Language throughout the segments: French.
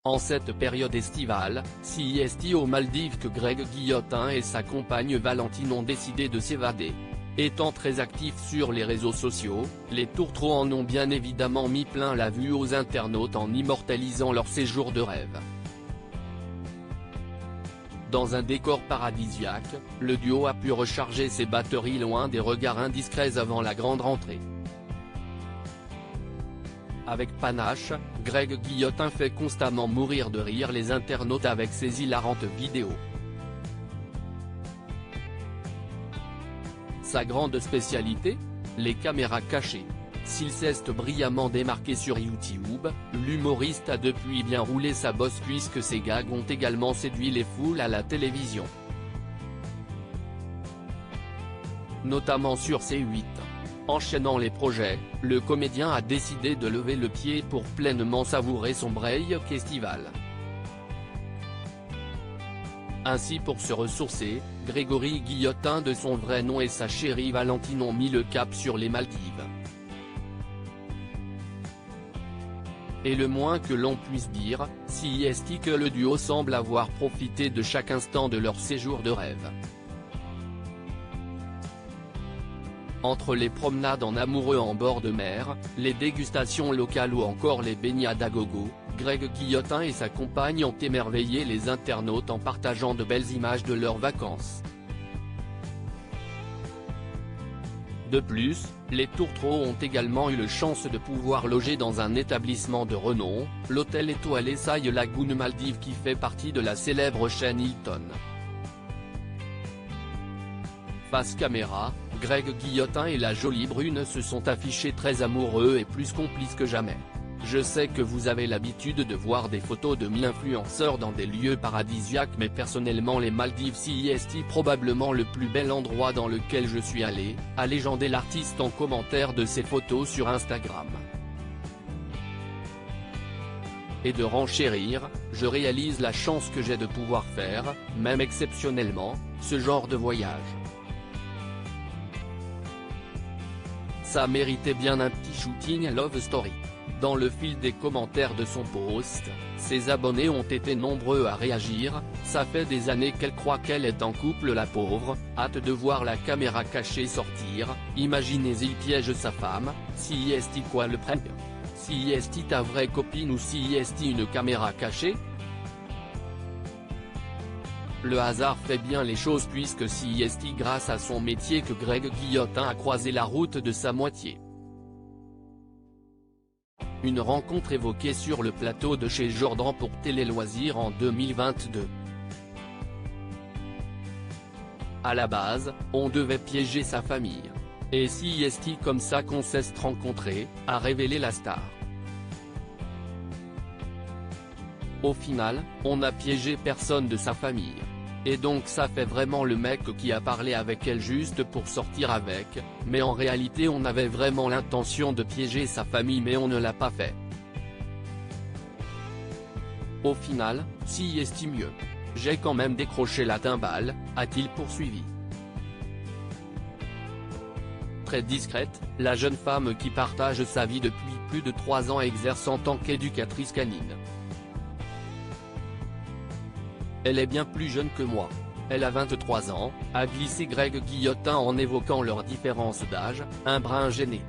En cette période estivale, CIST aux Maldives que Greg Guillotin et sa compagne Valentine ont décidé de s'évader. Étant très actifs sur les réseaux sociaux, les tourtereaux en ont bien évidemment mis plein la vue aux internautes en immortalisant leur séjour de rêve. Dans un décor paradisiaque, le duo a pu recharger ses batteries loin des regards indiscrets avant la grande rentrée. Avec panache, Greg Guillotin fait constamment mourir de rire les internautes avec ses hilarantes vidéos. Sa grande spécialité ? Les caméras cachées. S'il s'est brillamment démarqué sur YouTube, l'humoriste a depuis bien roulé sa bosse puisque ses gags ont également séduit les foules à la télévision. Notamment sur C8. Enchaînant les projets, le comédien a décidé de lever le pied pour pleinement savourer son break estival. Ainsi pour se ressourcer, Grégory Guillotin de son vrai nom et sa chérie Valentine ont mis le cap sur les Maldives. Et le moins que l'on puisse dire, CIST que le duo semble avoir profité de chaque instant de leur séjour de rêve. Entre les promenades en amoureux en bord de mer, les dégustations locales ou encore les baignades à gogo, Greg Guillotin et sa compagne ont émerveillé les internautes en partageant de belles images de leurs vacances. De plus, les tourtereaux ont également eu la chance de pouvoir loger dans un établissement de renom, l'hôtel étoilé Sai Lagoon Maldives qui fait partie de la célèbre chaîne Hilton. Face caméra, Greg Guillotin et la jolie brune se sont affichés très amoureux et plus complices que jamais. Je sais que vous avez l'habitude de voir des photos de mi-influenceurs dans des lieux paradisiaques mais personnellement les Maldives CIST probablement le plus bel endroit dans lequel je suis allé, a légendé l'artiste en commentaire de ses photos sur Instagram. Et de renchérir, je réalise la chance que j'ai de pouvoir faire, même exceptionnellement, ce genre de voyage. Ça méritait bien un petit shooting love story. Dans le fil des commentaires de son post, ses abonnés ont été nombreux à réagir. Ça fait des années qu'elle croit qu'elle est en couple la pauvre, hâte de voir la caméra cachée sortir, imaginez il piège sa femme, CIST quoi le prank ? CIST ta vraie copine ou CIST une caméra cachée ? Le hasard fait bien les choses puisque CIST grâce à son métier que Greg Guillotin a croisé la route de sa moitié. Une rencontre évoquée sur le plateau de chez Jordan pour Télé Loisirs en 2022. À la base, on devait piéger sa famille. Et CIST comme ça qu'on s'est rencontré, a révélé la star. Au final, on n'a piégé personne de sa famille. Et donc ça fait vraiment le mec qui a parlé avec elle juste pour sortir avec, mais en réalité on avait vraiment l'intention de piéger sa famille mais on ne l'a pas fait. Au final, CIST mieux. J'ai quand même décroché la timbale, a-t-il poursuivi. Très discrète, la jeune femme qui partage sa vie depuis plus de 3 ans exerce en tant qu'éducatrice canine. Elle est bien plus jeune que moi. Elle a 23 ans, a glissé Greg Guillotin en évoquant leur différence d'âge, un brin gêné.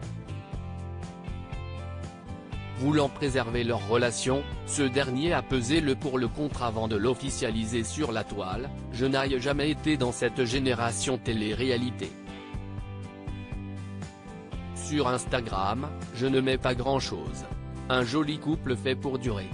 Voulant préserver leur relation, ce dernier a pesé le pour le contre avant de l'officialiser sur la toile. Je n'ai jamais été dans cette génération télé-réalité. Sur Instagram, je ne mets pas grand-chose. Un joli couple fait pour durer.